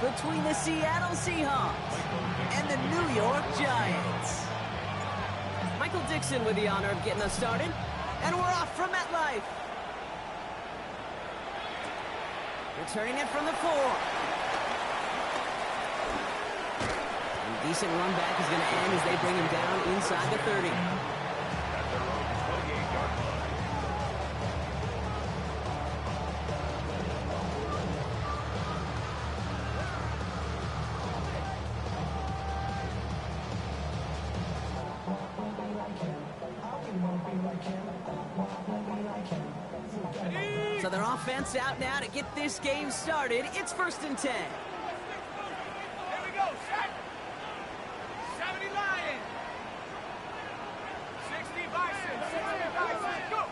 between the Seattle Seahawks and the New York Giants. Michael Dixon with the honor of getting us started, and we're off from MetLife. Returning it from the 4. A decent run back is going to end as they bring him down inside the 30. So their offense out now to get this game started. It's 1st and 10. Here we go, set. 70 Lions. 60 Bison. 60 Bison. Go.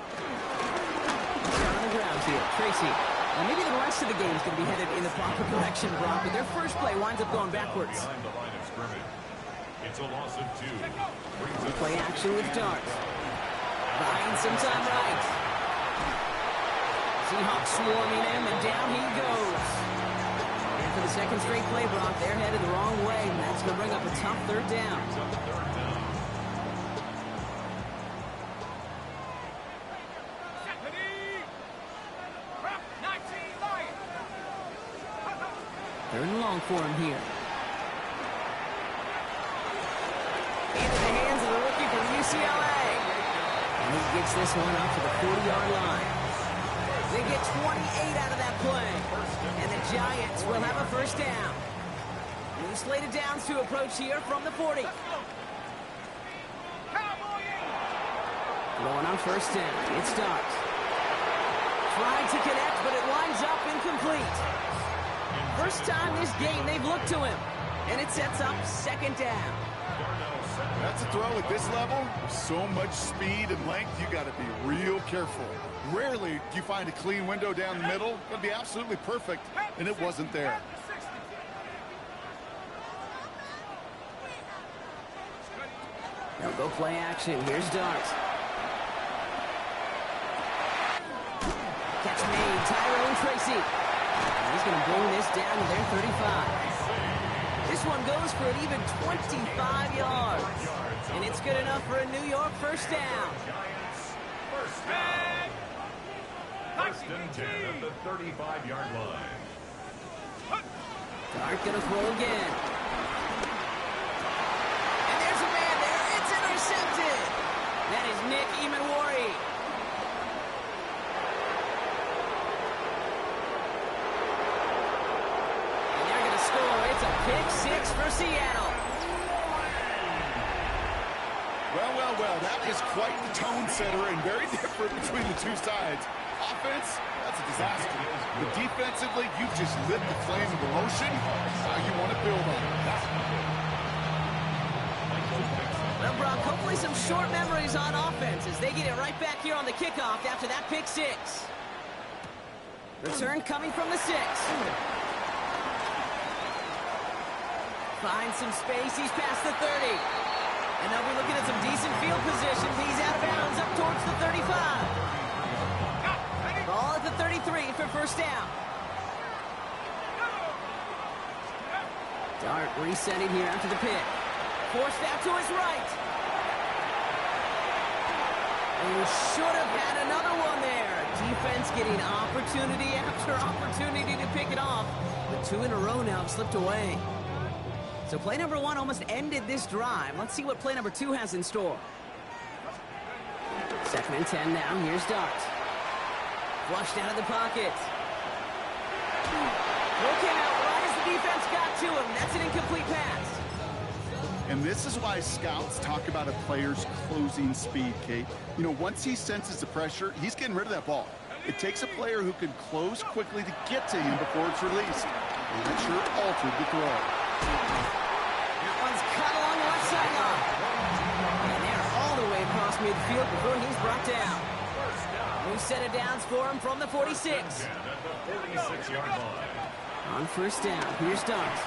Down on the ground here, Tracy. Now maybe the rest of the game is going to be headed in the proper direction, Brock, but their first play winds up going backwards. Behind the line of scrimmage. It's a loss of 2. We play action with Dart. Buying some time right. Seahawks swarming him, and down he goes. And for the second straight play, Brock, they're headed the wrong way, and that's going to bring up a tough 3rd down. Third and long for him here. Into the hands of the rookie from UCLA. And he gets this one up to the 40-yard line. They get 28 out of that play. And the Giants will have a 1st down. New slated downs to approach here from the 40. Going on 1st down. It starts. Tried to connect, but it winds up incomplete. First time this game they've looked to him. And it sets up 2nd down. That's a throw at this level. So much speed and length, you got to be real careful. Rarely do you find a clean window down the middle. It'd be absolutely perfect, and it wasn't there. They'll go play action. Here's Dart. Catch made. Tyrone Tracy. And he's going to bring this down to their 35. This one goes for an even 25 yards. And it's good enough for a New York 1st down. First down. 1st and 10 at the 35-yard line. Dart going to throw again. And there's a man there. It's intercepted. That is Nick Emanwari. And they're going to score. It's a pick 6 for Seattle. Well, that was quite the tone setter and very different between the two sides. Offense, that's a disaster. But defensively, you just lit the flame of emotion. How you want to build on it. Well, Brock, hopefully some short memories on offense as they get it right back here on the kickoff after that pick 6. Return coming from the 6. Finds some space. He's past the 30. And they'll be looking at some decent field position. He's out of bounds up towards the 35. Ball at the 33 for 1st down. Dart resetting here after the pick. Forced out to his right. And he should have had another one there. Defense getting opportunity after opportunity to pick it off. But 2 in a row now have slipped away. So play number 1 almost ended this drive. Let's see what play number 2 has in store. 2nd and 10 now. Here's Dart. Flushed out of the pocket. Broken out right as the defense got to him. That's an incomplete pass. And this is why scouts talk about a player's closing speed, Kate. You know, once he senses the pressure, he's getting rid of that ball. It takes a player who can close quickly to get to him before it's released. And that sure altered the throw. That one's cut along the left sideline. And they're all the way across midfield before he's brought down. New set of downs for him from the 46. At the 46-yard line. On 1st down, here's Dart.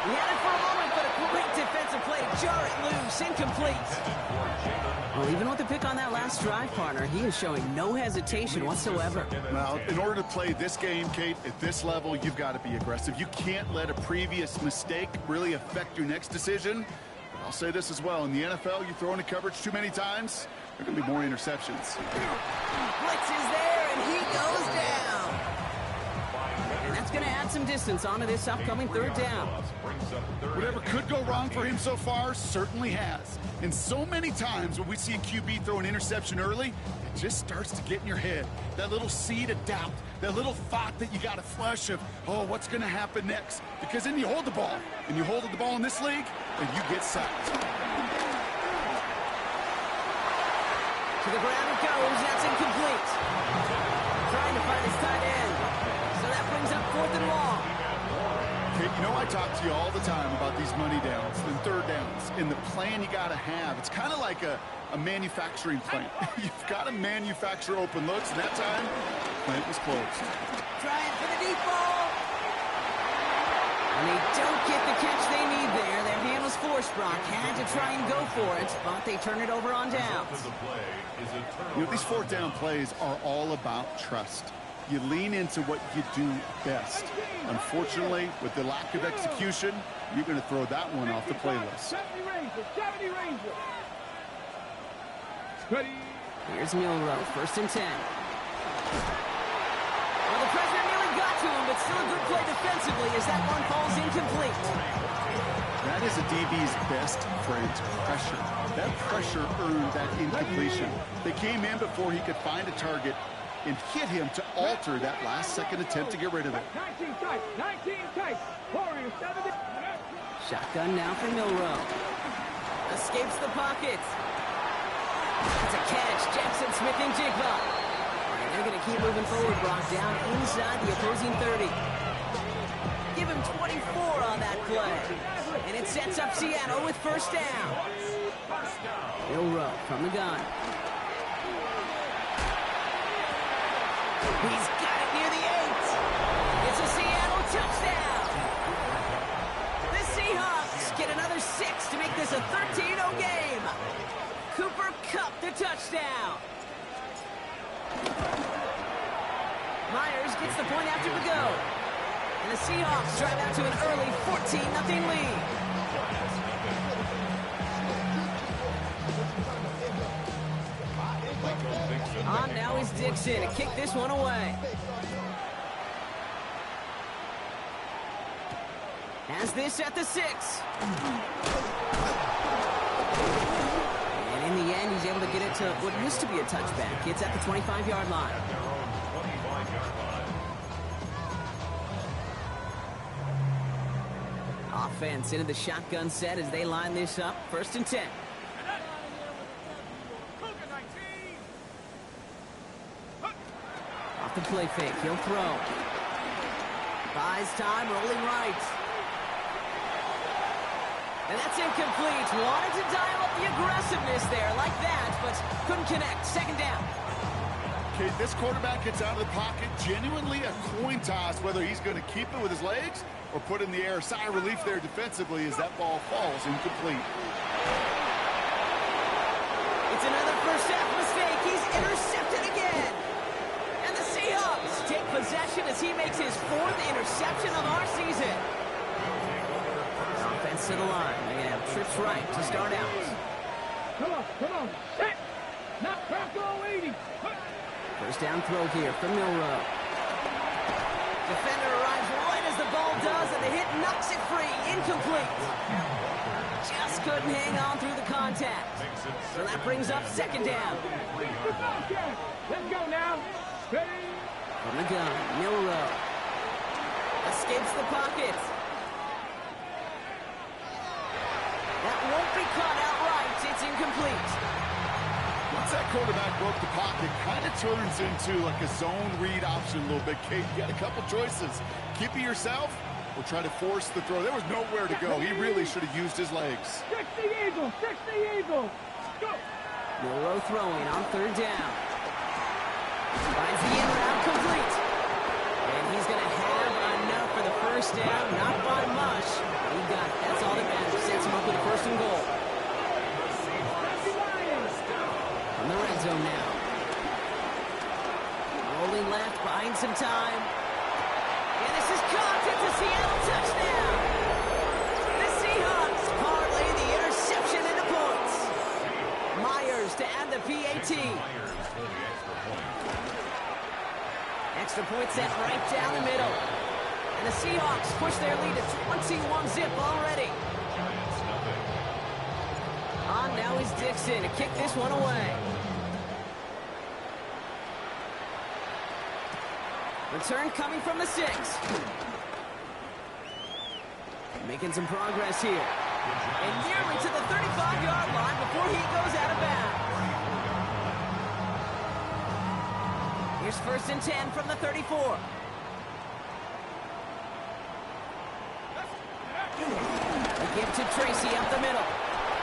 He had it for a moment, but a Great defensive play to jar it loose. Incomplete. Well, even with the pick on that last drive, partner, he is showing no hesitation whatsoever. Well, in order to play this game, Kate, at this level, you've got to be aggressive. You can't let a previous mistake really affect your next decision. But I'll say this as well. In the NFL, you throw into coverage too many times, there are going to be more interceptions. Blitz is there, and he goes down. And that's going to add some distance onto this upcoming third down. Whatever could go wrong for him so far certainly has. And so many times when we see a QB throw an interception early, it just starts to get in your head. That little seed of doubt, that little thought that you got to flush of, oh, what's going to happen next? Because then you hold the ball, and you hold the ball in this league, and you get sacked. To the ground it goes. That's incomplete. Trying to find his tight end. So that brings up 4th and long. Kate, you know I talk to you all the time about these money downs and third downs and the plan you got to have. It's kind of like a manufacturing plant. You've got to manufacture open looks, and that time, the plant was closed. Trying for the deep ball. And they don't get the catch they need there. Their hand was forced, Brock. Had to try and go for it, but they turn it over on downs. You know, these 4th down plays are all about trust. You lean into what you do best. Unfortunately, with the lack of execution, you're going to throw that one off the playlist. Here's Milrow, 1st and 10. Well, the pressure nearly got to him, but still a good play defensively as that one falls incomplete. That is a DB's best friend, pressure. That pressure earned that incompletion. They came in before he could find a target and hit him to alter that last-second attempt to get rid of it. 19 tight. Warriors 70. Shotgun now for Milrow. Escapes the pocket. It's a catch. Jackson Smith and Jigba. And they're going to keep moving forward, Brock, down inside the opposing 30. Give him 24 on that play. And it sets up Seattle with 1st down. Milrow from the gun. He's got it near the 8. It's a Seattle touchdown. The Seahawks get another 6 to make this a 13-0 game. Cooper Kupp the touchdown. Myers gets the point after the go. And the Seahawks drive out to an early 14-0 lead. On now is Dixon to kick this one away. Has this at the 6. And in the end, he's able to get it to what used to be a touchback. It's at the 25-yard line. Offense into the shotgun set as they line this up. 1st and 10. Off the play fake, he'll throw. Buys time, rolling right. And that's incomplete. Wanted to dial up the aggressiveness there like that, but couldn't connect. 2nd down. Okay, this quarterback gets out of the pocket. Genuinely a coin toss whether he's going to keep it with his legs or put it in the air. Sigh of relief there defensively as that ball falls incomplete. It's another first-half mistake. He's intercepted again. And the Seahawks take possession as he makes his 4th interception of our season. Offense to the line. They have trips right to start out. Come on. Set. Not Bronco 80. 1st down throw here from Milrow. Defender arrives right as the ball does, and the hit knocks it free. Incomplete. Just couldn't hang on through the contact. So that brings up 2nd down. Let's go now. Ready? From the gun, Milrow. Escapes the pocket. That won't be caught outright. It's incomplete. Once that quarterback broke the pocket, kind of turns into like a zone read option a little bit. Kate, you got a couple choices. Keep it yourself or try to force the throw. There was nowhere to go. He really should have used his legs. 60 Eagles. Go. Milrow throwing on 3rd down. Finds the in route complete. And he's going to have enough for the 1st down. Not by much. He got it. That's all that matters. him up with a first and goal. From the red zone now. Rolling left, buying some time. And this is caught. It's a Seattle touchdown. The Seahawks parlay the interception into points. Myers to add the PAT. Extra point set right down the middle. And the Seahawks push their lead to 21-zip already. On now is Dixon to kick this one away. Return coming from the 6. Making some progress here. And nearly to the 35-yard line before he goes out of bounds. Here's first and 10 from the 34. The give to Tracy up the middle.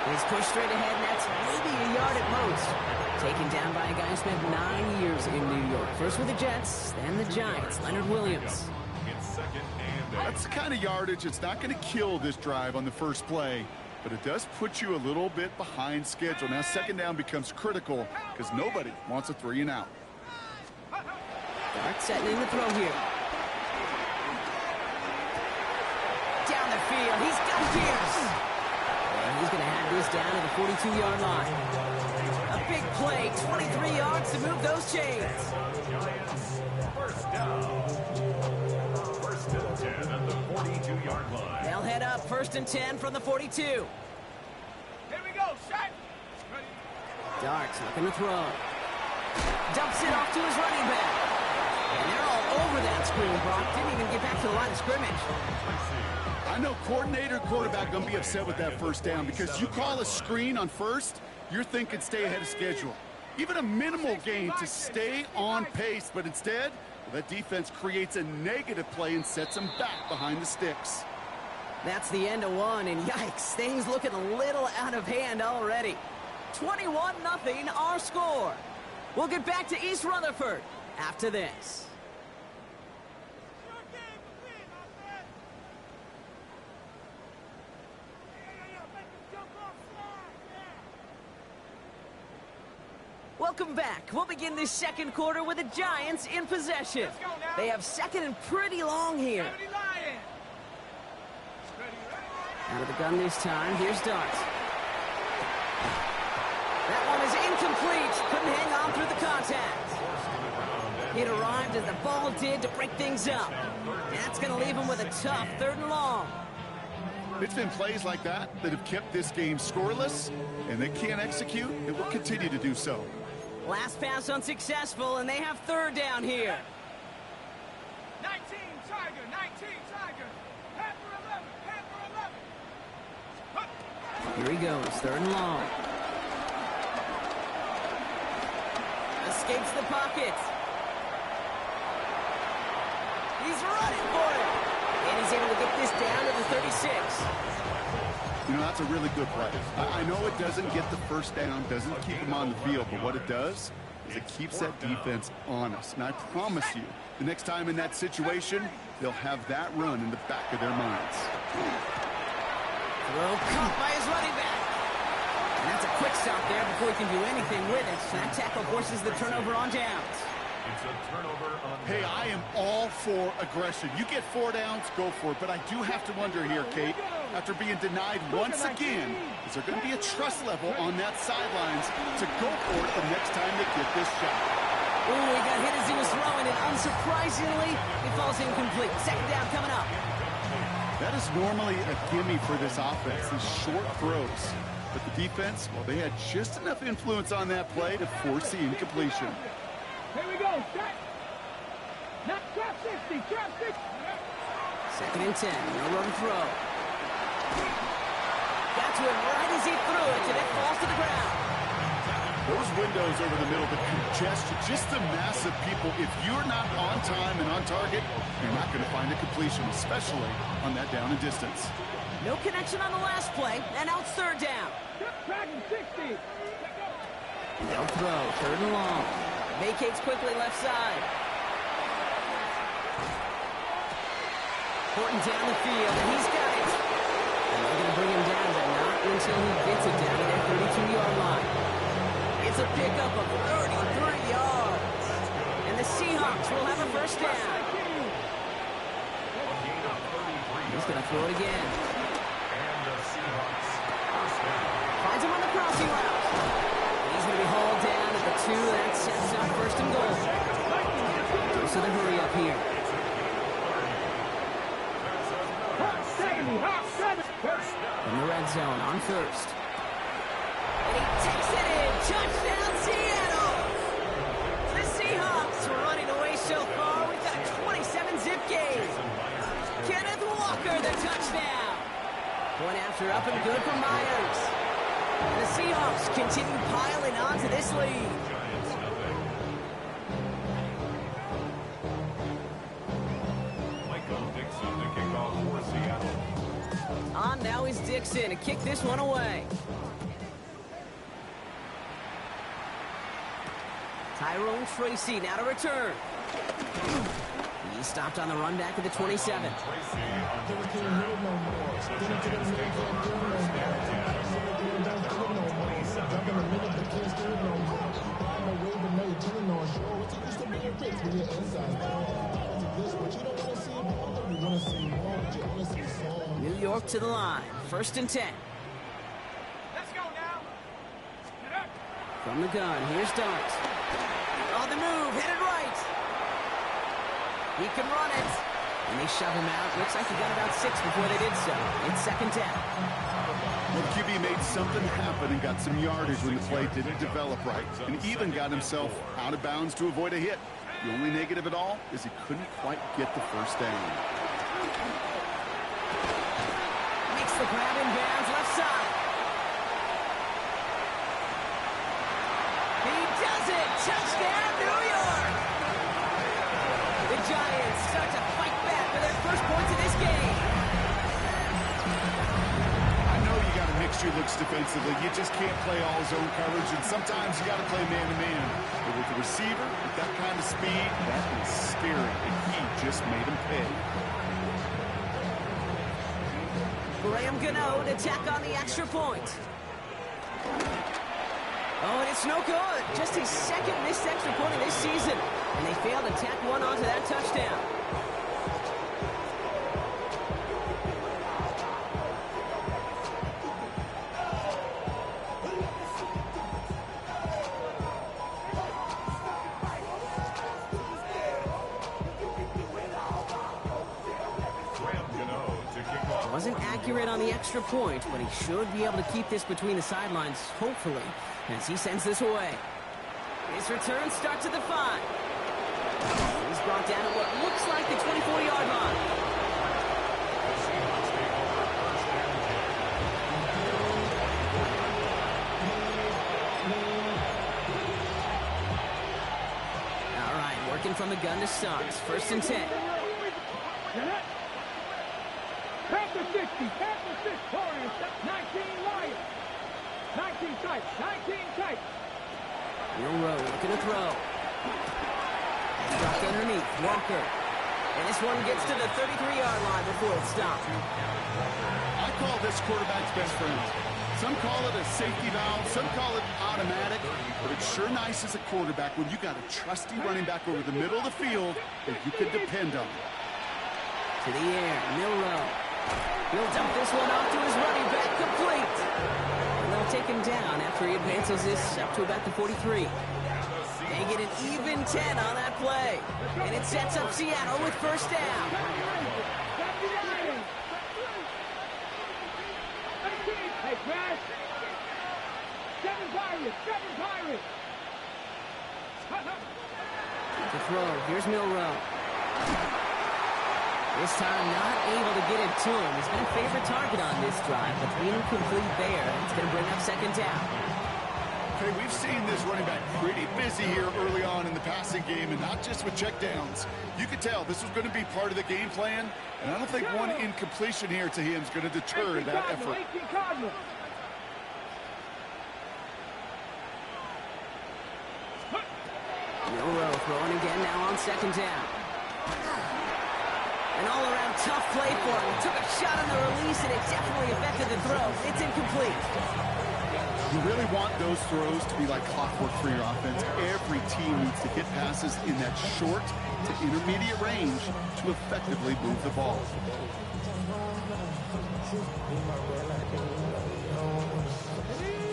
He's pushed straight ahead, and that's maybe a yard at most. Taken down by a guy who spent 9 years in New York. First with the Jets, then the Giants, Leonard Williams. That's the kind of yardage that's not going to kill this drive on the first play, but it does put you a little bit behind schedule. Now second down becomes critical because nobody wants a 3 and out. Dart setting in the throw here. Down the field, he's got Pierce. And he's going to have this down to the 42-yard line. A big play, 23 yards to move those chains. First down. First and 10 at the 42-yard line. They'll head up first and 10 from the 42. Here we go, shot. Dart's looking to throw. Dumps it off to his running back. And they're all over that screen, Brock. Didn't even get back to the line of scrimmage. I know coordinator and quarterback going to be upset with that first down because you call a screen on first, you're thinking stay ahead of schedule. Even a minimal gain to stay on pace, but instead, that defense creates a negative play and sets them back behind the sticks. That's the end of one, and yikes, things looking a little out of hand already. 21-0 our score. We'll get back to East Rutherford after this. Welcome back. We'll begin this second quarter with the Giants in possession. They have second and pretty long here. Out of the gun this time. Here's Dart. That one is incomplete. Couldn't hang on through the contact. It arrived as the ball did to break things up. That's going to leave him with a tough 3rd and long. It's been plays like that have kept this game scoreless, and they can't execute. It will continue to do so. Last pass unsuccessful, and they have 3rd down here. 19 Tiger, 19 Tiger. Half for 11, half for 11. Here he goes, 3rd and long. Escapes the pocket. He's running for it. And he's able to get this down to the 36. You know, that's a really good play. I know it doesn't get the first down, doesn't keep them on the field, but what it does is it keeps that defense honest. And I promise you, the next time in that situation, they'll have that run in the back of their minds. Throw caught by his running back. And that's a quick stop there before he can do anything with it. So that tackle forces the turnover on downs. It's a turnover on Hey, I am all for aggression. You get 4 downs, go for it. But I do have to wonder here, Kate, after being denied once again, is there going to be a trust level on that sidelines to go for it the next time they get this shot? Ooh, he got hit as he was throwing, and unsurprisingly, it falls incomplete. Second down coming up. That is normally a gimme for this offense, these short throws. But the defense, well, they had just enough influence on that play to force the incompletion. Here we go, shot. Not trap 60, trap 60. Second and 10, no run throw. Got to it right as he threw it, and it falls to the ground. Those windows over the middle, the congestion, just the mass of people. If you're not on time and on target, you're not going to find a completion, especially on that down and distance. No connection on the last play, and now it's 3rd down. Dragon 60. They'll throw, 3rd and long. Vacates quickly left side. Horton down the field, and he's got it. And they're going to bring him down, but not until he gets it down to their 32-yard line. It's a pickup of 33 yards. And the Seahawks will have a first down. He's going to throw it again. Finds him on the crossing route. He's going to be hauled down at the 2. That sets up first and goal. Goes to the hurry up here. In the red zone on first. And he takes it in. Touchdown, Seattle. The Seahawks are running away so far. We've got a 27-zip game. Kenneth Walker, the touchdown. Point after up and good for Myers. And the Seahawks continue piling onto this lead. On now is Dixon to kick this one away. Tyrone Tracy now to return. He stopped on the run back at the 27. New York to the line. First and 10. Let's go now. From the gun, here's Dart. On the move, headed right. He can run it. And they shove him out. Looks like he got about 6 before they did so. It's second down. Well, QB made something happen and got some yardage when the play didn't develop right, and even got himself out of bounds to avoid a hit. The only negative at all is he couldn't quite get the first down. Makes the grab in bounds left side. He does it. Touchdown, New York. The Giants start to fight back for their first points of this game. I know you got to mix your looks defensively. You just can't play all zone coverage, and sometimes you got to play man-to-man. But with the receiver, with that kind of speed, that is scary, and he just made him pay. Graham Gano to tack on the extra point. Oh, and it's no good. Just his second missed extra point of this season. And they failed to tack one onto that touchdown. Wasn't accurate on the extra point, but he should be able to keep this between the sidelines, hopefully, as he sends this away. His return starts at the 5. He's brought down at what looks like the 24-yard line. All right, working from the gun to start. First and 10. Panther 60, Panther 6, Warriors, 19 Lions. 19 tight, 19 tight. Will Rowe looking to throw. Dropped underneath, Walker. And this one gets to the 33-yard line before it's stopped. I call this quarterback's best friend. Some call it a safety valve, some call it automatic, but it's sure nice as a quarterback when you got a trusty running back over the middle of the field that you can depend on. To the air, Milroe. He'll dump this one off to his running back, complete. And they'll take him down after he advances this up to about the 43. They get an even 10 on that play. And it sets up Seattle with first down. Hey, Crash. 7 Pirates, 7 Pirates. To throw, here's Milroe. This time not able to get it to him. He's been a favorite target on this drive, but incomplete there. It's going to bring up second down. Okay, we've seen this running back pretty busy here early on in the passing game, and not just with checkdowns. You could tell this was going to be part of the game plan, and I don't think one incompletion here to him is going to deter that effort. Milroe throwing again now on second down. An all-around tough play for him. Took a shot on the release, and it definitely affected the throw. It's incomplete. You really want those throws to be like clockwork for your offense. Every team needs to hit passes in that short to intermediate range to effectively move the ball.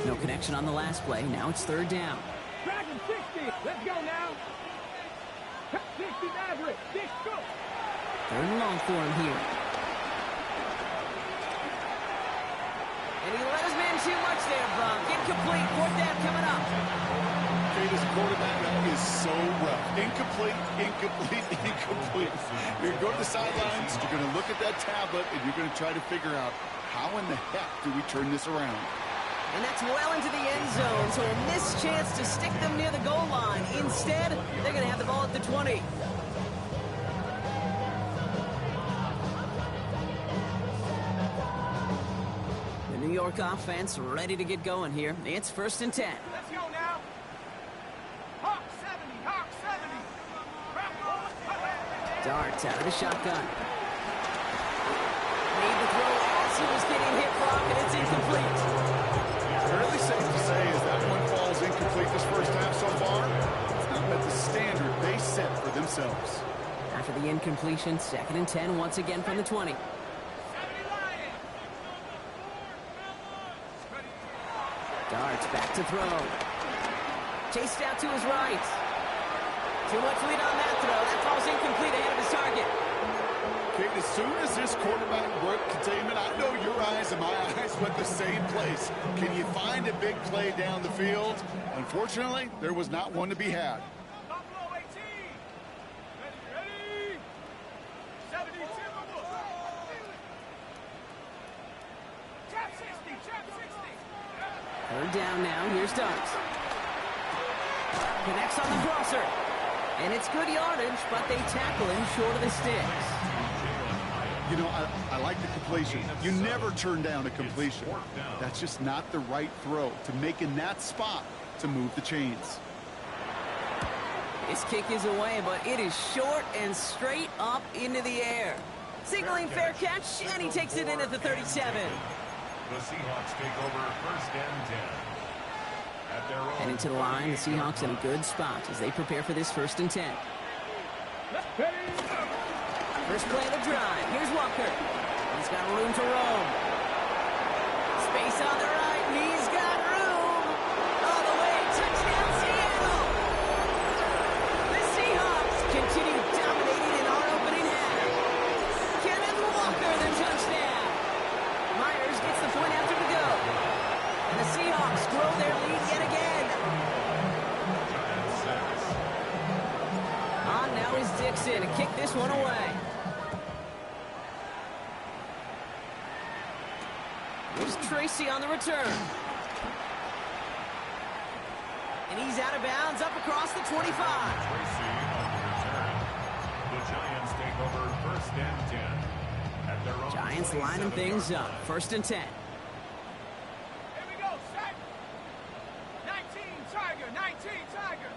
No connection on the last play. Now it's third down. Dragon 60. Let's go now. 60 Maverick. Dish go. Third and long for him here. And he let his man too much there, Bronk. Incomplete. Fourth down coming up. This quarterback, that is so rough. Incomplete, incomplete, incomplete. You're going to go to the sidelines, you're going to look at that tablet, and you're going to try to figure out how in the heck do we turn this around. And that's well into the end zone, so a missed chance to stick them near the goal line. Instead, they're going to have the ball at the 20. The New York offense ready to get going here. It's first and 10. Let's go now. Hawk 70. Hawk 70. Darts out of the shotgun. Made the throw as he was getting hit, Brock, and it's incomplete. Fairly safe to say is that one falls incomplete this first half so far. It's not met the standard they set for themselves. After the incompletion, second and 10 once again from the 20. Darts back to throw. Chased out to his right. Too much lead on that throw. That falls incomplete ahead of his target. Okay, as soon as this quarterback broke containment, I know your eyes and my eyes went the same place. Can you find a big play down the field? Unfortunately, there was not one to be had. Buffalo 18. Ready. 72. Trap 60. Trap 60. Third down now. Here's Darts. Connects on the crosser. And it's good yardage, but they tackle him short of the sticks. You know, I like the completion. You never turn down a completion. That's just not the right throw to make in that spot to move the chains. His kick is away, but it is short and straight up into the air. Signaling fair catch, and he takes it in at the 37. The Seahawks take over first and 10. At their own Heading to the line, the Seahawks in a good spot as they prepare for this first and 10. First play of the drive. Here's Walker. He's got room to roam. Space on the right. He's got room. All the way. Touchdown, Seattle. The Seahawks continue dominating in our opening half. Kenneth Walker, the touchdown. Myers gets the point after to go. And the Seahawks grow their lead yet again. On now is Dixon to kick this one away. Here's Tracy on the return. And he's out of bounds up across the 25. Tracy on the return. The Giants take over first and 10. At their own Giants lining things up. First and 10. Here we go, set. 19 Tiger, 19 Tiger.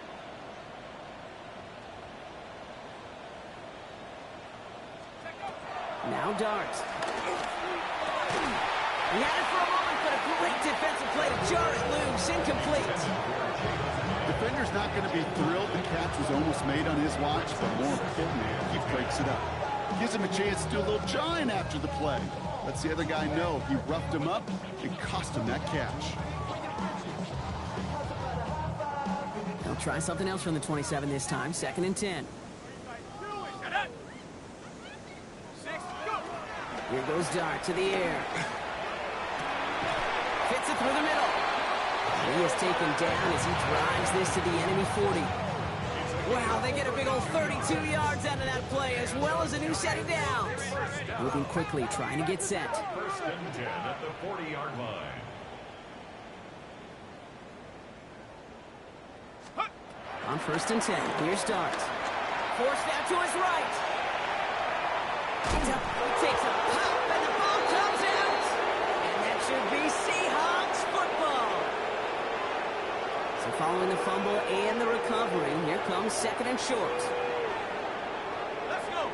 Now Darts. He had it for a moment, but a great defensive play to jar it loose. Incomplete. Defender's not going to be thrilled the catch was almost made on his watch, but more importantly, he breaks it up. Gives him a chance to do a little jawing after the play. Lets the other guy know he roughed him up and cost him that catch. They'll try something else from the 27 this time. Second and 10. Here goes Dart to the air. Fits it through the middle. He is taken down as he drives this to the enemy 40. Wow, they get a big old 32 yards out of that play, as well as a new set of downs. Moving quickly, trying to get set. First and 10 at the 40-yard line. On first and 10, here's Dart. Forced out to his right. He takes a pop, and the ball comes out. And that should be Seahawks football. So following the fumble and the recovery, here comes second and short. Let's go.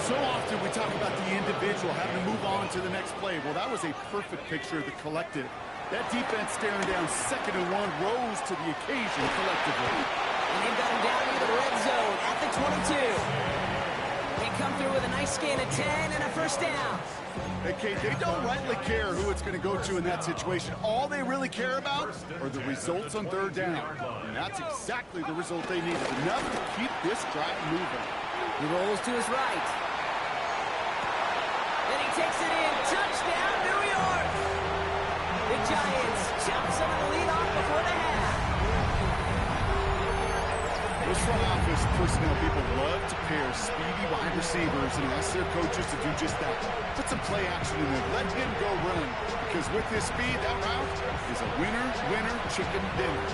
So often we talk about the individual having to move on to the next play. Well, that was a perfect picture of the collective. That defense staring down 2nd and 1 rose to the occasion collectively. And they've got him down near the red zone at the 22. They come through with a nice gain of 10 and a first down. Hey, Kate, they don't rightly care who it's going to go to in that situation. All they really care about are the results on 3rd down. And that's exactly the result they needed. Enough to keep this drive moving. He rolls to his right. Then he takes it in. Touchdown, New York! The Giants chop some of the lead off before the half. Those front office personnel people love to pair speedy wide receivers and ask their coaches to do just that. Put some play action in there. Let him go run. Because with his speed, that route is a winner, winner, chicken dinner.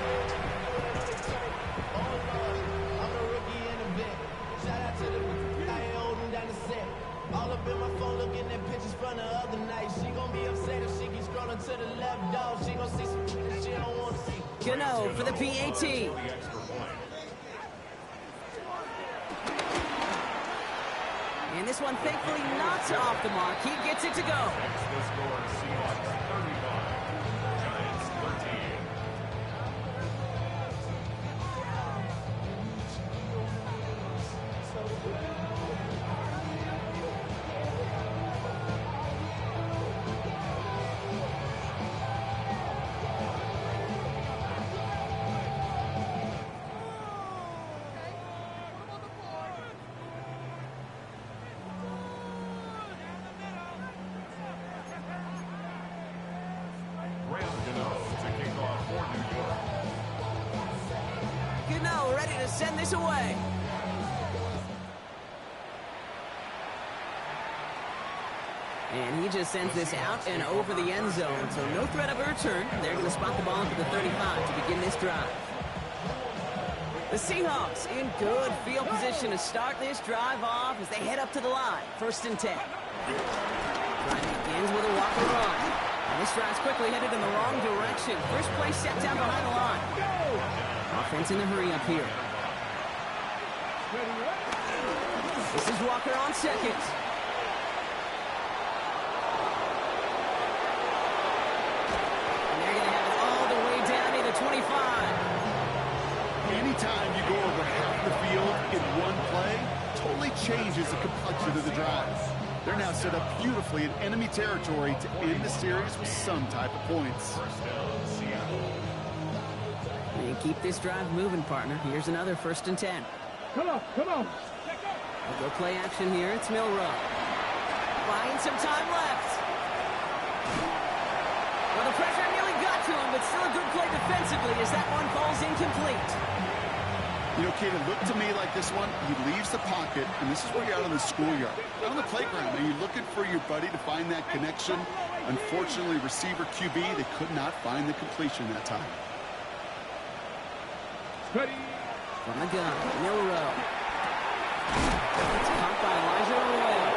I'm a rookie in the vet. Shout out to the guy holding down the set. All up in my phone looking at pictures from the other night. She gon' be upset if she keeps scrolling to the left, dog. She gon' see some that she don't want to see. Gano for the PAT. And this one thankfully not off the mark. He gets it to go. The score, Seahawks 35, Giants 13. Gano ready to send this away. And he just sends this out and over the end zone, so no threat of a return. They're going to spot the ball into the 35 to begin this drive. The Seahawks in good field position to start this drive off as they head up to the line. 1st and 10. Drive begins with a walker run. And this drive's quickly headed in the wrong direction. First play set down behind the line. Offense in a hurry up here. This is Walker on 2nd. And they're going to have it all the way down to the 25. Anytime you go over half the field in one play, totally changes the complexion of the drive. They're now set up beautifully in enemy territory to end the series with some type of points. And keep this drive moving, partner. Here's another 1st and 10. Come on, come on. We'll go play action here. It's Milrow. Buying some time left. Well, the pressure nearly got to him, but still a good play defensively as that one falls incomplete. You know, Kate, it looked to me like this one, he leaves the pocket, and this is where you're out on the schoolyard, out on the playground, and you're looking for your buddy to find that connection. Unfortunately, receiver QB, they could not find the completion that time. Ready. From the gun, Milrow. It's caught by Elijah Arroyo.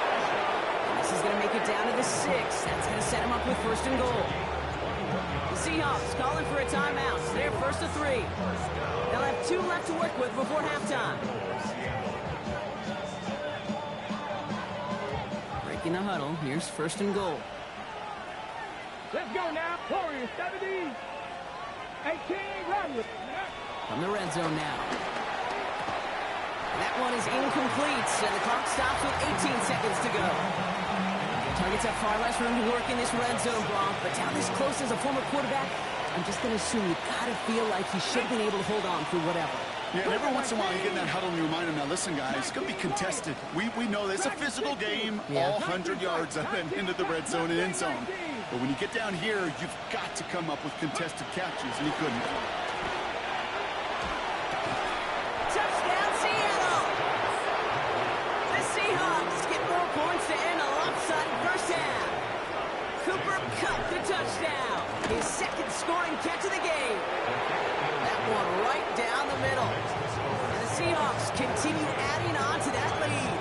And this is going to make it down to the 6. That's going to set him up with 1st and goal. The Seahawks calling for a timeout. They're 1st to 3. They'll have 2 left to work with before halftime. Breaking the huddle. Here's 1st and goal. Let's go now. Warriors 70. 18, run. From the red zone now. That one is incomplete, and the clock stops with 18 seconds to go. Targets have far less room to work in this red zone, Bronk, but down this close as a former quarterback, I'm just going to assume you got to feel like he should have been able to hold on through whatever. Yeah, and every once in a while you get in that huddle and you remind him, now listen, guys, it's going to be contested. We know this is a physical game, all 100 yards up and into the red zone and end zone. But when you get down here, you've got to come up with contested catches, and he couldn't. Touchdown, Seattle! The Seahawks get 4 points to end a lopsided first half. Cooper Kupp the touchdown. His 2nd scoring catch of the game. That one right down the middle. And the Seahawks continue adding on to that lead.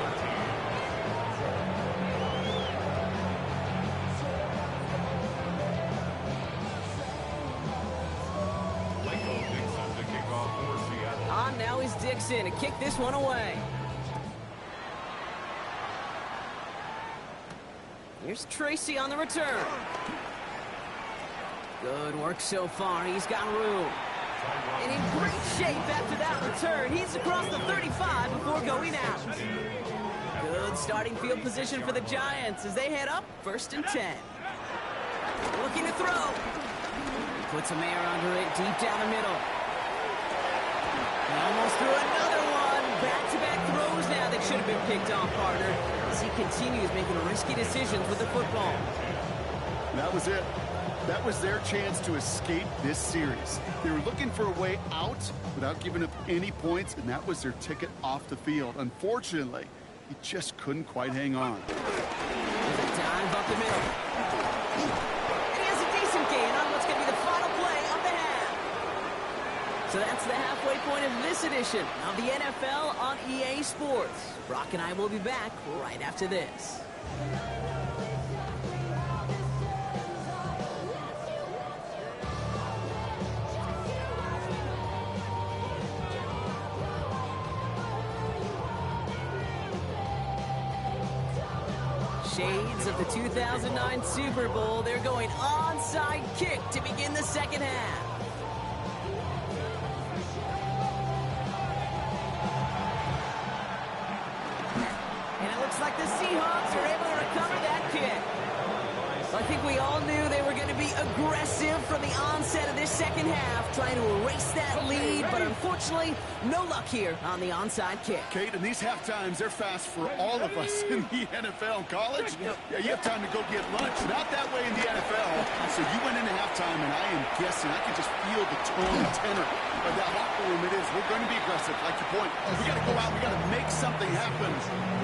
Seattle. On now is Dixon to kick this one away. Here's Tracy on the return. Good work so far. He's got room. And in great shape after that return. He's across the 35 before going out. Good starting field position for the Giants as they head up 1st and 10. Looking to throw. Puts some air under it deep down the middle. And almost threw another one. Back-to-back throws now that should have been picked off, partner, as he continues making risky decisions with the football. That was it. That was their chance to escape this series. They were looking for a way out without giving up any points, and that was their ticket off the field. Unfortunately, he just couldn't quite hang on. There's a dive up the middle. And he has a decent gain on what's going to be the final play of the half. So that's the halfway point of this edition of the NFL on EA Sports. Brock and I will be back right after this. Shades of the 2009 Super Bowl. They're going onside kick to begin the second half. And it looks like the Seahawks are able to recover that kick. I think we all knew they were going to be aggressive from the onset of this second half, trying to erase that lead, but unfortunately, no luck here on the onside kick. Kate, in these half times, they're fast for all of us in the NFL. College, yeah, you have time to go get lunch. Not that way in the NFL. So you went into halftime, and I am guessing, I can just feel the tone and tenor of that locker room. It is, we're going to be aggressive, like your point. We got to go out, we got to make something happen.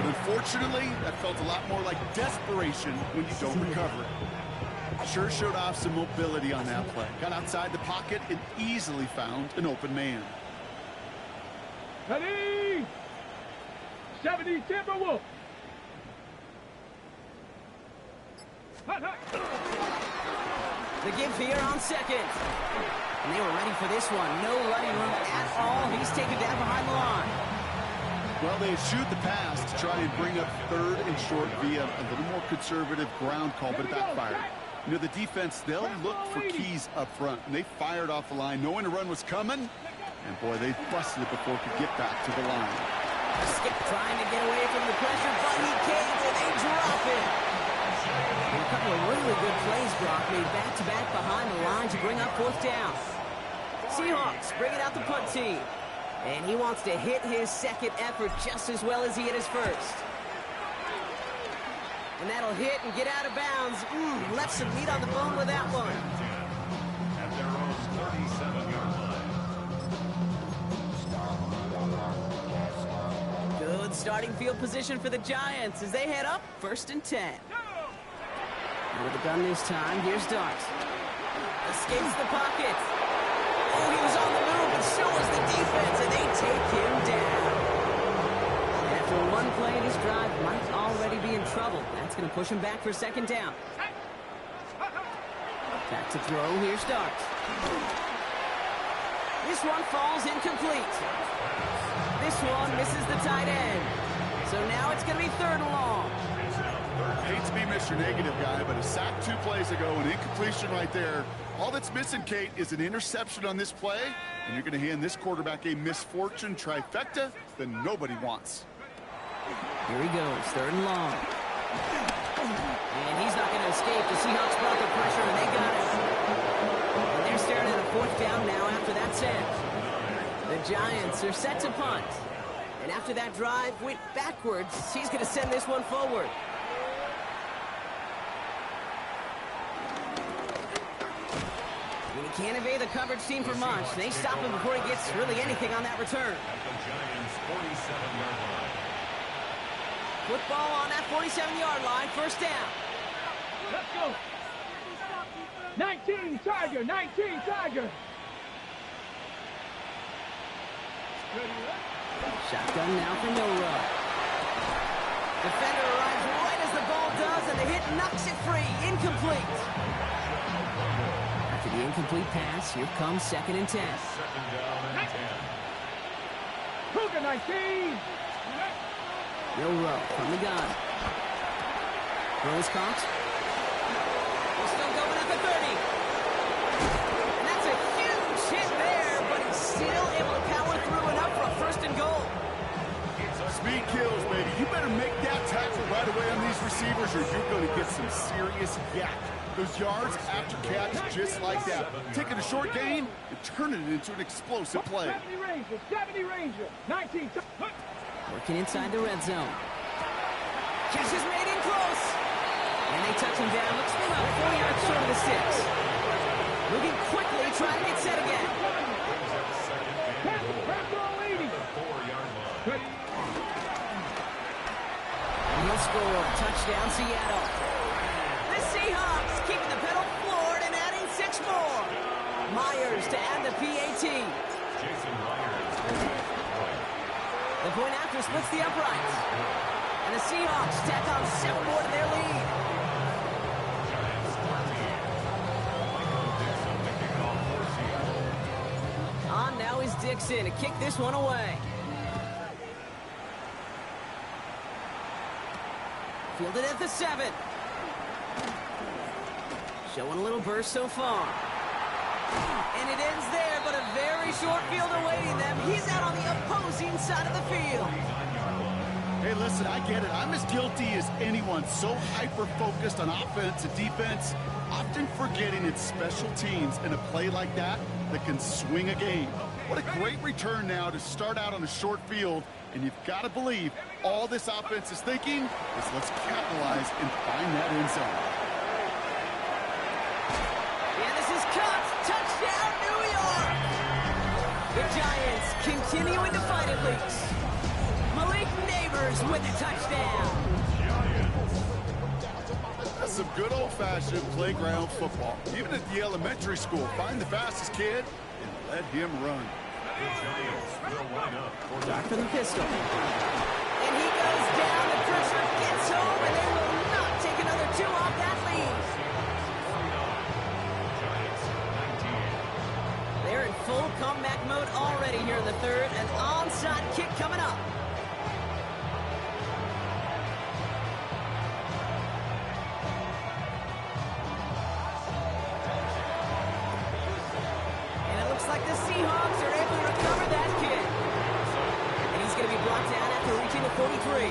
But unfortunately, that felt a lot more like desperation when you don't recover it. Sure showed off some mobility on that play. Got outside the pocket and easily found an open man. Ready? 70 Timberwolves. The give here on second. And they were ready for this one. No running room at all. He's taken down behind the line. Well, they shoot the pass to try and bring up 3rd and short via a little more conservative ground call, but it backfired. You know, the defense, they'll look for keys up front, and they fired off the line knowing a run was coming, and boy, they busted it before it could get back to the line. Skip trying to get away from the pressure, but he can't, and they drop it. And a couple of really good plays, Brock, made back-to-back behind the line to bring up 4th down. Seahawks bringing out the punt team, and he wants to hit his second effort just as well as he hit his first. And that'll hit and get out of bounds. Left some meat on the bone with that one. At their own 37-yard line. Good starting field position for the Giants as they head up 1st and 10. With the gun this time, here's Dart. Escapes the pocket. Oh, he was on the move, but so was the defense, and they take him down. After one play in his drive, might already be in trouble. That's going to push him back for 2nd down. Back to throw. Here's Starks. This one falls incomplete. This one misses the tight end. So now it's going to be 3rd and long. Hate to be Mr. Negative guy, but a sack 2 plays ago, an incompletion right there. All that's missing, Kate, is an interception on this play, and you're going to hand this quarterback a misfortune trifecta that nobody wants. Here he goes, 3rd and long. And he's not going to escape. The Seahawks brought the pressure, and they got it. And they're staring at a 4th down now after that set. The Giants are set to punt. And after that drive went backwards, he's going to send this one forward. When he can't evade the coverage team for much, they stop him before he gets really anything on that return. At the Giants' 47-yard line. Football on that 47-yard line, 1st down. Let's go. 19 Tiger, 19 Tiger. Shotgun now for Milrow. Defender arrives right as the ball does, and the hit knocks it free. Incomplete. After the incomplete pass, here comes 2nd and 10. 2nd down and 10. Cougar 19. Milrow from the gun. Throws caught. He's still going at the 30. And that's a huge hit there, but he's still able to power through enough for a first and goal. Speed kills, baby. You better make that tackle right away on these receivers or you're going to get some serious yak. Those yards after catch just like that. Taking a short gain and turning it into an explosive play. 70 Ranger, 19. Working inside the red zone. Catch is made in close. And they touch him down. Looks like about 4 yards short of the 6. Moving quickly, trying to get set again. And he'll score. Touchdown, Seattle. The Seahawks keeping the pedal floored and adding 6 more. Myers to add the PAT. The point after splits the uprights. And the Seahawks tack on 7 more to their lead. On now is Dixon to kick this one away. Fielded at the 7. Showing a little burst so far. And it ends there, but a very short field awaiting them. He's out on the opposing side of the field. Hey, listen, I get it. I'm as guilty as anyone. So hyper-focused on offense and defense, often forgetting it's special teams in a play like that can swing a game. What a great return now to start out on a short field, and you've got to believe all this offense is thinking is let's capitalize and find that end zone. And this is cut. Touchdown, New York! The Giants continuing to fight at least. Malik Neighbors with a touchdown. That's some good old-fashioned playground football. Even at the elementary school, find the fastest kid and let him run. Back for the pistol. And he goes down. The pressure gets home, and they will not take another 2 off that lead. They're in full comeback mode already here in the 3rd. An onside kick coming up. And it looks like the Seahawks are able to recover that kick. And he's going to be brought down after reaching the 43.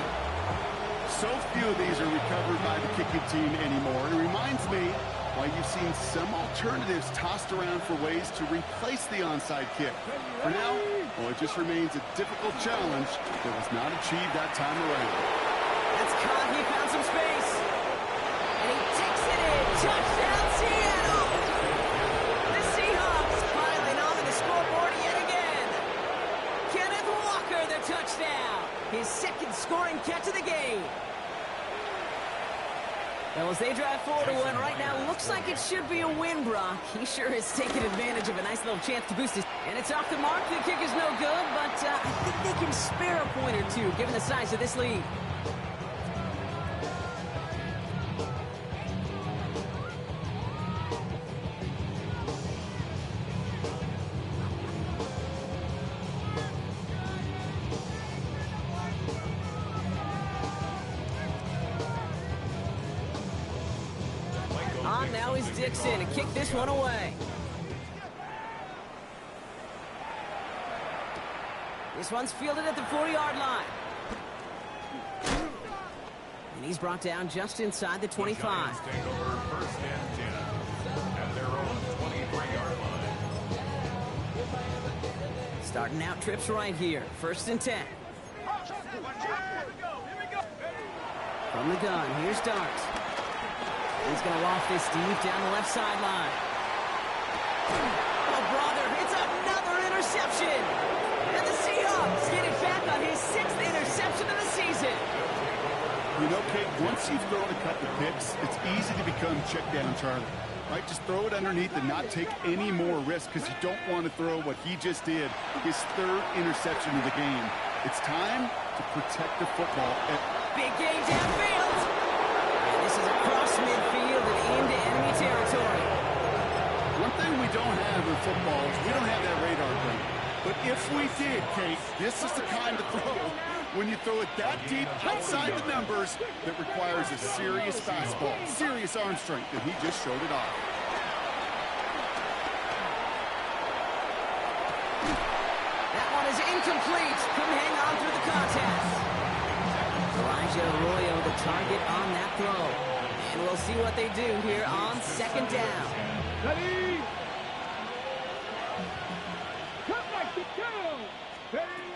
So few of these are recovered by the kicking team anymore. It reminds me why you've seen some alternatives tossed around for ways to replace the onside kick. For now, well, it just remains a difficult challenge that was not achieved that time around. That's caught. He found some space. And he takes it in. Touchdown, Seattle! The Seahawks piling onto the scoreboard yet again. Kenneth Walker, the touchdown. His 2nd scoring catch of the game. Well, as they drive forward to one right now, looks like it should be a win, Brock. He sure has taken advantage of a nice little chance to boost his... And it's off the mark. The kick is no good, but I think they can spare a point or two, given the size of this lead. On now is Dixon to kick this one away. This one's fielded at the 40-yard line. And he's brought down just inside the 25. Take over 1st and 10 at their own 23-yard line. Starting out trips right here. 1st and 10. From the gun, here's Dart. He's going to loft this deep down the left sideline. Oh, brother, it's another interception. And the Seahawks get it back on his 6th interception of the season. You know, Kate, once you've thrown a couple picks, it's easy to become check down Charlie. Right? Just throw it underneath and not take any more risk because you don't want to throw what he just did, his 3rd interception of the game. It's time to protect the football. Big game downfield. This is across midfield and into enemy territory. One thing we don't have in football is we don't have that radar gun. But if we did, Kate, this is the kind of throw When you throw it that deep outside the numbers, that requires a serious fastball, serious arm strength, and he just showed it off. That one is incomplete. Couldn't hang on through the contest. Elijah Arroyo, the target on that throw. And we'll see what they do here on second down. Ready? Cut back to two. Ready?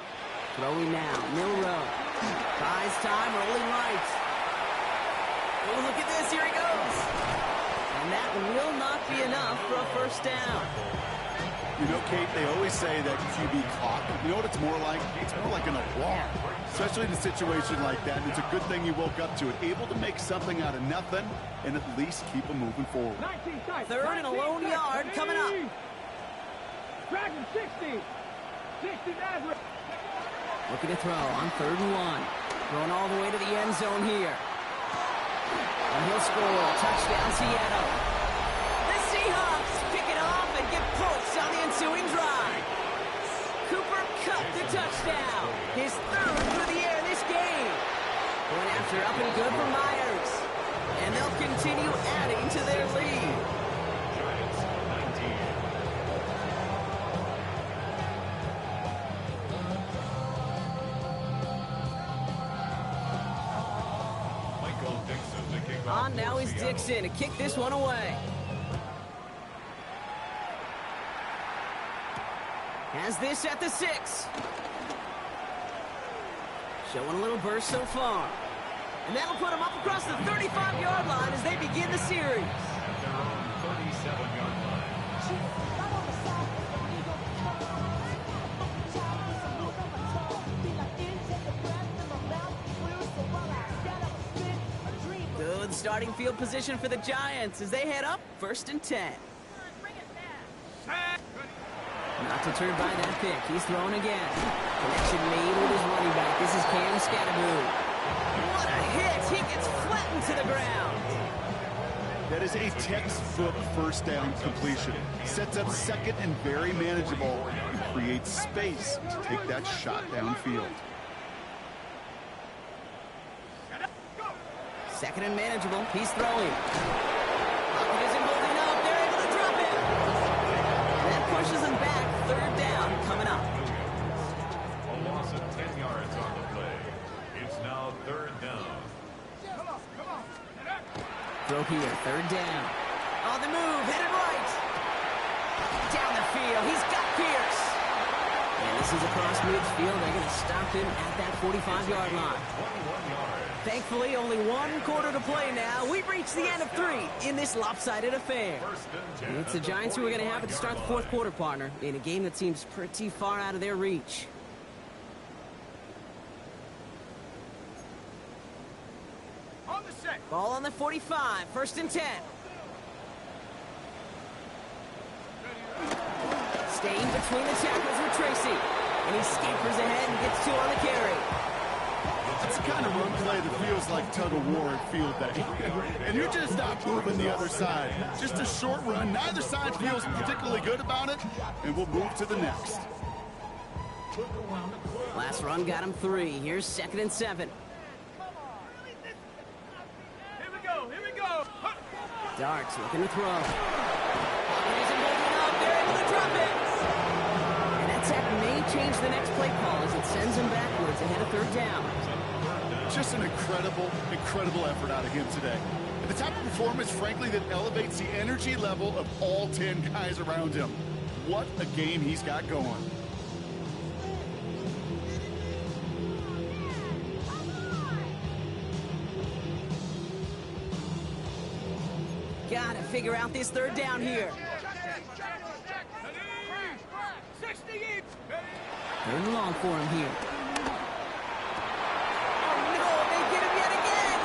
Throwing now, Milrow. Buys time, rolling right. Oh, look at this, here he goes. And that will not be enough for a first down. You know, Kate, they always say that QB clock. You know what it's more like? It's more like an alarm, especially in a situation like that. And it's a good thing you woke up to it, able to make something out of nothing and at least keep them moving forward. 19 tight. Third and a lone yard coming up. Dragon 60. 60 Nazareth. Looking to throw on 3rd and 1. Throwing all the way to the end zone here. And he'll score. Touchdown, Seattle. The Seahawks pick it off and get points on the ensuing drive. Cooper Kupp the touchdown. His 3rd through the air this game. Going after up and good for Myers. And they'll continue adding to their lead. Giants 19. Michael Dixon to kick off. On now is Seattle. Dixon to kick this one away. Has this at the 6. Showing a little burst so far. And that'll put him up across the 35-yard line as they begin the series. At their own 37-yard line. Good starting field position for the Giants as they head up 1st and 10. Not deterred by that pick. He's throwing again. Connection made with his running back. This is Cam Scatteroo. What a hit! He gets flattened to the ground. That is a textbook first down completion. Sets up second and very manageable and creates space to take that shot downfield. 2nd and manageable. He's throwing. Pocket isn't holding up. They're able to drop it. And that pushes him back. 3rd down coming up. A loss of 10 yards on the play. It's now 3rd down. Throw here. 3rd down. On the move. Headed right. Down the field. He's got Pierce. And this is across midfield. They're going to stop him at that 45-yard line. 21 yards. Thankfully, only 1 quarter to play now. We've reached the end of 3 in this lopsided affair. It's the Giants who are going to have it to start the 4th quarter, partner, in a game that seems pretty far out of their reach. On the set. Ball on the 45, 1st and 10. Staying between the tackles with Tracy. And he scampers ahead and gets 2 on the carry. It's the kind of run play that feels like tug-of-war at field day. And you're just not moving the other side. Just a short run. Neither side feels particularly good about it. And we'll move to the next. Last run got him 3. Here's 2nd and 7. Here we go. Here we go. Darts looking to throw. Pocket isn't holding up. They're able to drop it. And that sack may change the next play call as it sends him backwards ahead of 3rd down. Just an incredible effort out of him today. And the type of performance, frankly, that elevates the energy level of all 10 guys around him. What a game he's got going. Gotta figure out this 3rd down here. 68. 3rd and long for him here. Oh no, they get him yet again!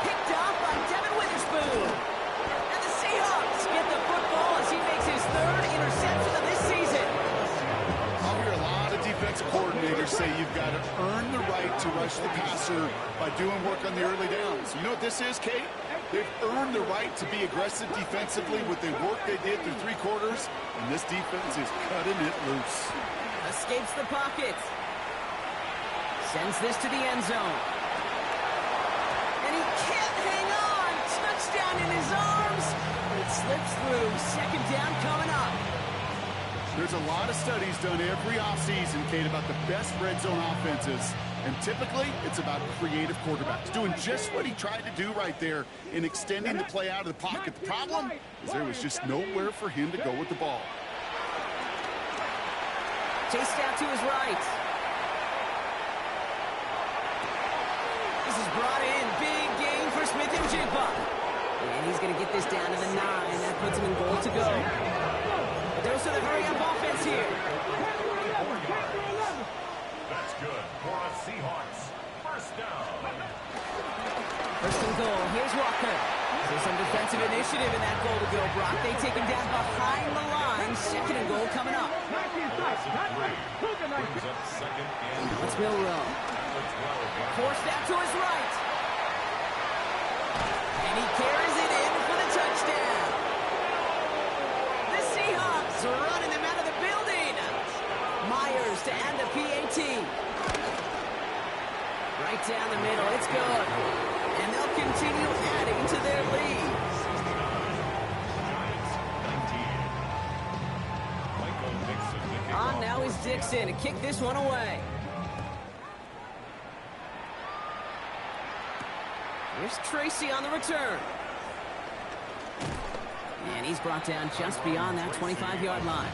Picked off by Devin Witherspoon. And the Seahawks get the football as he makes his 3rd interception of this season. I'll hear a lot of defensive coordinators say you've got to earn the right to rush the passer by doing work on the early downs. You know what this is, Kate? They've earned the right to be aggressive defensively with the work they did through 3 quarters, and this defense is cutting it loose. Escapes the pocket. Sends this to the end zone. And he can't hang on. Touchdown in his arms. It slips through. Second down coming up. There's a lot of studies done every offseason, Kate, about the best red zone offenses. And typically, it's about creative quarterbacks doing just what he tried to do right there in extending the play out of the pocket. The problem is there was just nowhere for him to go with the ball. Chased out to his right. This is brought in. Big gain for Smith and Jigba. And he's going to get this down to the 9. That puts him in goal to go. There's the hurry-up offense here. That's good for a Seahawks. First down. First and goal. Here's Walker. There's some defensive initiative in that goal to go, Brock. They take him down behind the line. Second and goal coming up. Brings up second and It's Milrow. Forced out to his right. And he carries it in for the touchdown. The Seahawks are running them out of the building. Myers to add the PAT. Right down the middle. It's good. And they'll continue adding to their lead. On now is Dixon to kick this one away. Here's Tracy on the return. And he's brought down just beyond that 25-yard line.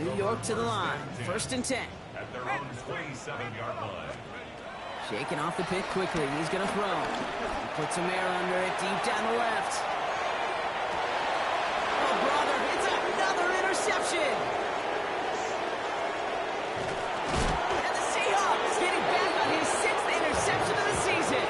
New York to the line. First and 10. At their own 27-yard line. Shaking off the pick quickly. He's going to throw. He puts some air under it deep down the left. Oh, brother, it's another interception. And the Seahawks getting back on his 6th interception of the season.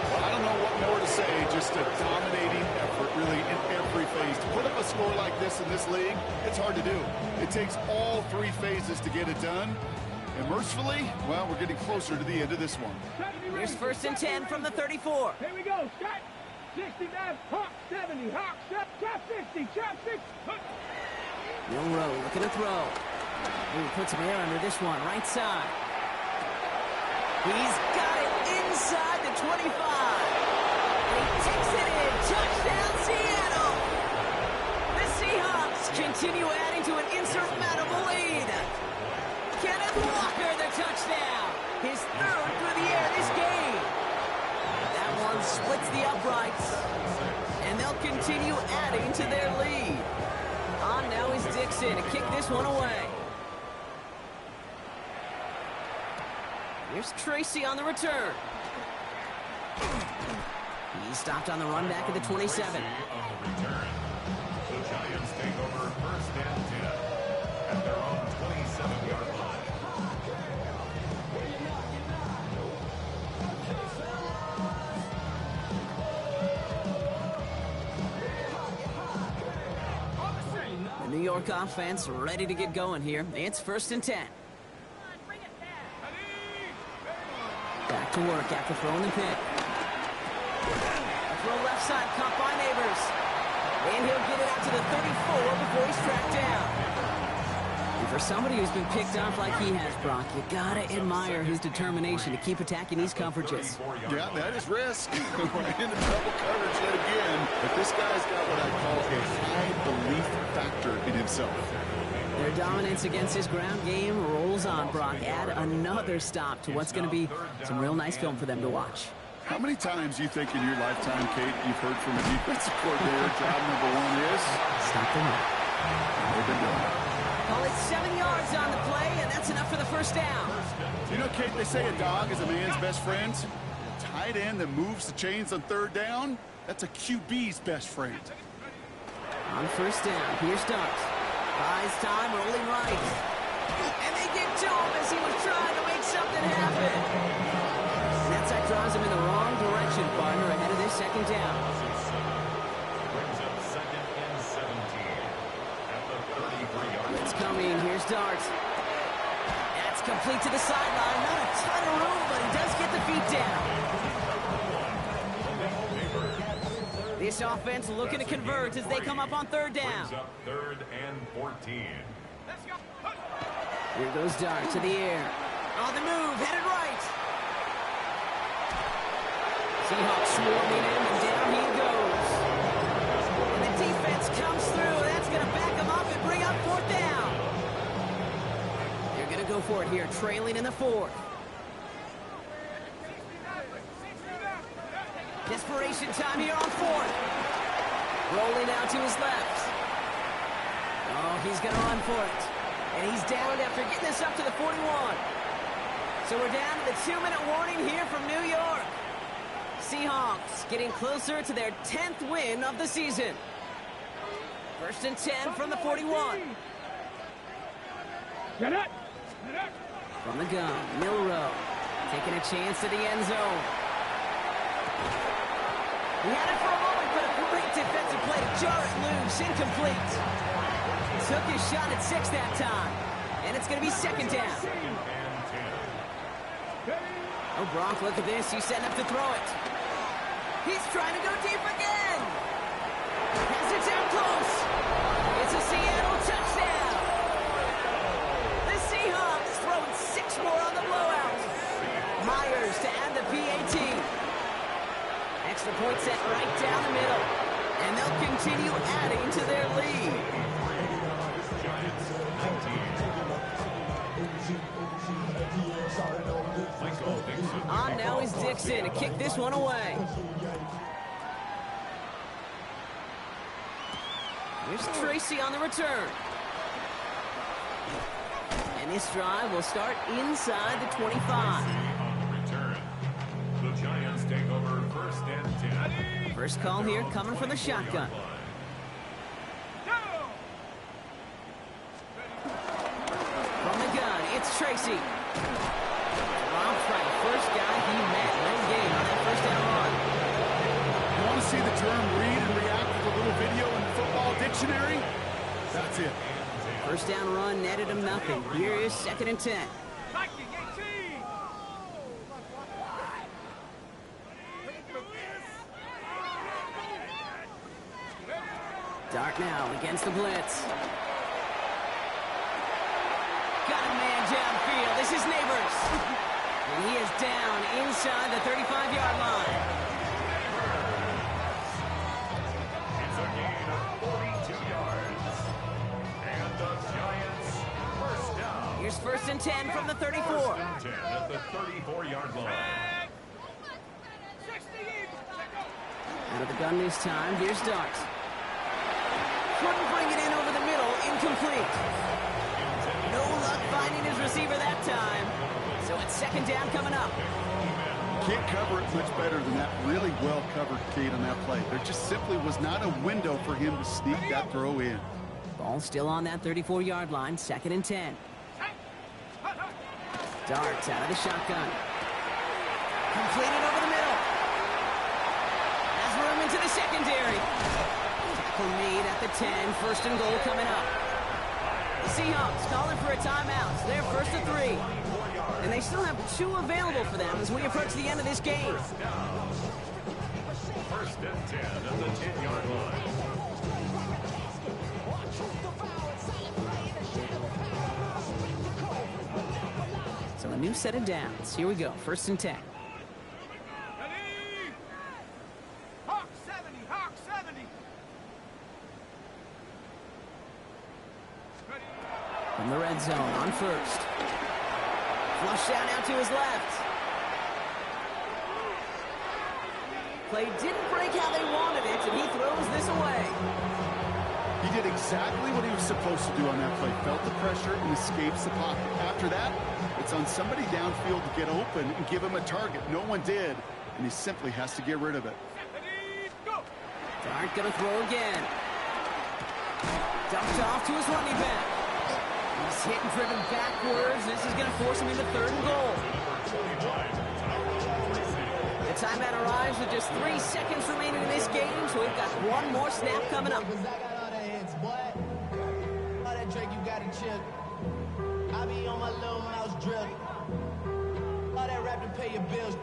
Well, I don't know what more to say. Just a dominating effort, really, in every phase. To put up a score like this in this league, it's hard to do. It takes all 3 phases to get it done. And mercifully, well, we're getting closer to the end of this one. Here's first and 10 from the 34. Here we go. Scott. 69, Hawk 70, Hawk 50, chop 6. Milrow looking to throw. He puts some air under this one, right side. He's got it inside the 25. He takes it in. Touchdown, Seattle. The Seahawks continue adding to an insurmountable lead. Kenneth Walker, the touchdown. His 3rd through the air this game. That one splits the uprights. And they'll continue adding to their lead. On now is Dixon to kick this one away. Here's Tracy on the return. He's stopped on the run back at the 27. On the return. The Giants take over first and 10 at their own 27-yard line. The New York offense ready to get going here. It's first and 10. Back to work after throwing the pick. Throw left side, caught by Neighbors. And he'll get it out to the 34 before he's tracked down. And for somebody who's been picked off like he has, Brock, you gotta admire his determination to keep attacking these coverages. Yeah, that is risk. We're into double coverage yet again. But this guy's got what I call a high belief factor in himself. Their dominance against his ground game rolls on, Brock. Add another stop to what's going to be some real nice film for them to watch. How many times do you think in your lifetime, Kate, you've heard from a defensive coordinator, job number 1 is? Stop the run. They've been doing it. Well, it's 7 yards on the play, and that's enough for the first down. You know, Kate, they say a dog is a man's best friend. A tight end that moves the chains on 3rd down, that's a QB's best friend. On first down, here's Starks. Buys time, rolling right. And they get to him as he was trying to make something happen. And that sack drives him in the wrong direction, partner, ahead of this second down. Brings up second and 17 at the 33-yard line. It's coming. Here's Dart. That's complete to the sideline. Not a ton of room, but he does get the feet down. This offense looking to convert as they come up on 3rd down. Brings up 3rd and 14. Here goes Dart to the air. On the move, headed right. Seahawks swarming him, and down he goes. And the defense comes through. That's going to back him up and bring up fourth down. They're going to go for it here, trailing in the fourth. Desperation time here on fourth. Rolling out to his left. Oh, he's going to run for it. And he's down after getting this up to the 41. So we're down to the 2-minute warning here from New York. Seahawks getting closer to their 10th win of the season. 1st and 10 from the 41. Get it! From the gun, Milrow taking a chance to the end zone. He had it for a moment, but a great defensive play to jar it loose. Incomplete. Took his shot at 6 that time. And it's going to be 2nd down. Oh, Gronk, look at this. He's setting up to throw it. He's trying to go deep again. Has it down close. It's a Seattle touchdown. The Seahawks throwing 6 more on the blowout. Myers to add the PAT. Extra point set right down the middle. And they'll continue adding to their lead. On now is Dixon to kick this one away. Here's Tracy on the return. And this drive will start inside the 25. On the return. The Giants take over 1st and 10. First call here coming from the shotgun. From the gun, it's Tracy. First guy he met all game on that 1st down run. You want to see the term read and react with a little video in the football dictionary? That's it. 1st down run netted him nothing. Here is 2nd and 10. Dart now against the blitz. Got a man downfield. This is Neighbors. And he is down inside the 35-yard line. It's a gain of 42 yards. And the Giants 1st down. Here's 1st and 10 from the 34. 1st and 10 at the 34-yard line. Out of the gun this time, here's Dart. Couldn't bring it in over the middle, incomplete. No luck finding his receiver that time. So it's 2nd down coming up. Can't cover it much better than that. Really well covered, Kate, on that play. There just simply was not a window for him to sneak that throw in. Ball still on that 34-yard line, 2nd and 10. Dart out of the shotgun. Completed over the middle. Has room into the secondary. Tackle made at the 10. 1st and goal coming up. The Seahawks calling for a timeout. They're 1st and 3. And they still have 2 available for them as we approach the end of this game. 1st and 10 at the 10-yard line. So a new set of downs. Here we go. 1st and 10. Hawk 70, Hawk 70. From the red zone on 1st. Flush out now to his left. Play didn't break how they wanted it, and he throws this away. He did exactly what he was supposed to do on that play. Felt the pressure and escapes the pocket. After that, it's on somebody downfield to get open and give him a target. No one did, and he simply has to get rid of it. Dart gonna throw again. Dumped off to his running back. He's hit and driven backwards. This is gonna force him into 3rd and goal. The timeout arrives with just 3 seconds remaining in this game, so we've got 1 more snap coming up. All that Drake, you got to chill. I be on my little mouse drill. All that rap to pay your bills.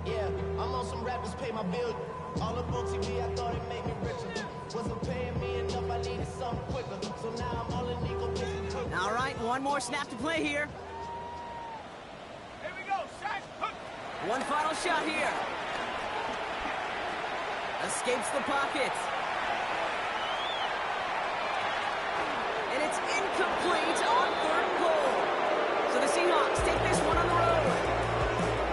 Yeah, I'm on some rappers pay my bills. All up on TV, I thought it made me richer. Wasn't paying me enough, I needed something quicker. So now I'm all in Nico pissing quicker. All right, one more snap to play here. Here we go, Shaq. One final shot here. Escapes the pocket. And it's incomplete on 3rd and goal. So the Seahawks take this one on the road.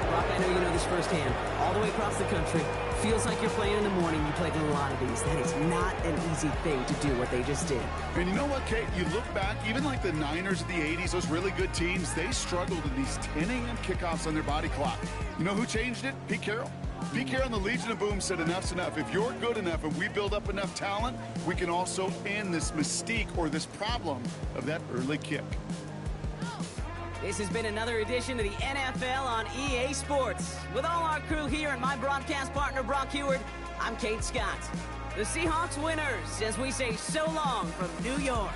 Brock, I know you know this firsthand. All the way across the country. Feels like you're playing in the morning. You played in a lot of these. That is not an easy thing to do what they just did. And you know what, Kate? You look back, even like the Niners of the 80s, those really good teams, they struggled in these 10 a.m. kickoffs on their body clock. You know who changed it? Pete Carroll. Pete Carroll and the Legion of Boom said enough's enough. If you're good enough and we build up enough talent, we can also end this mystique or this problem of that early kick. This has been another edition of the NFL on EA Sports. With all our crew here and my broadcast partner, Brock Heward, I'm Kate Scott. The Seahawks winners, as we say so long from New York.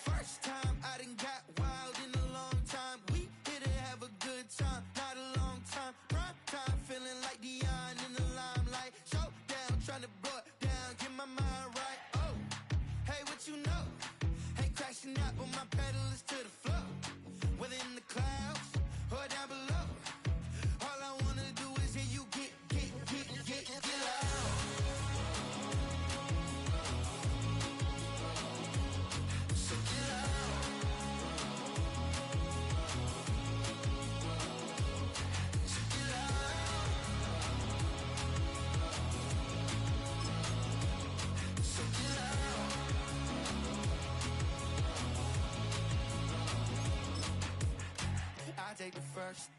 First time I done got wild in a long time. We didn't have a good time, not a long time. Prime time, feeling like Dion in the limelight. Showdown, trying to blow it down, get my mind right. Oh, hey, what you know? Ain't crashing out, but my pedal is to the floor. Whether in the clouds or down below, all I wanna do is hear you get loud. So get loud. So get loud. So get loud. I take the first,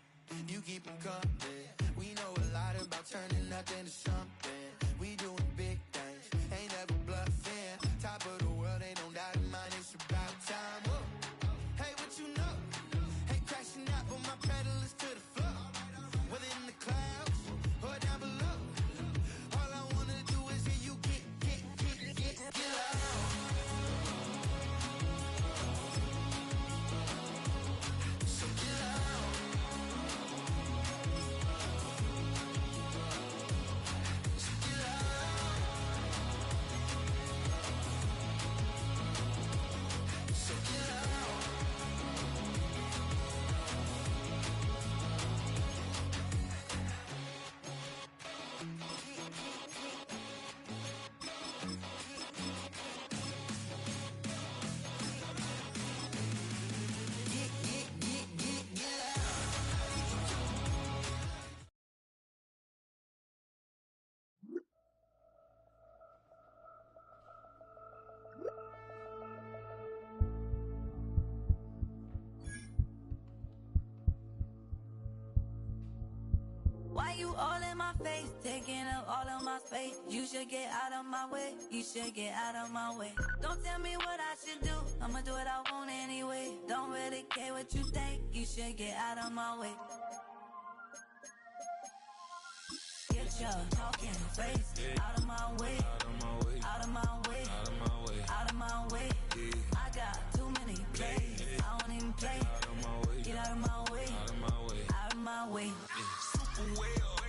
you keep 'em coming. We know a lot about turning nothing into something. We doing big things, ain't never bluffing. Top of the world, ain't no doubt in mine, it's about time. Whoa. Hey, what you know? Ain't crashing out, but my pedal is to the floor. Whether in the clouds or down below, all I wanna do is hear you get loud. So get loud. So get loud. So get loud. Why you all in my face, taking up all of my space? You should get out of my way, you should get out of my way. Don't tell me what I should do, I'ma do what I want anyway. Don't really care what you think, you should get out of my way. Get your talking face out of my way, out of my way, out of my way. I got too many plays, I don't even play. Get out of my way, out of my way. Super well.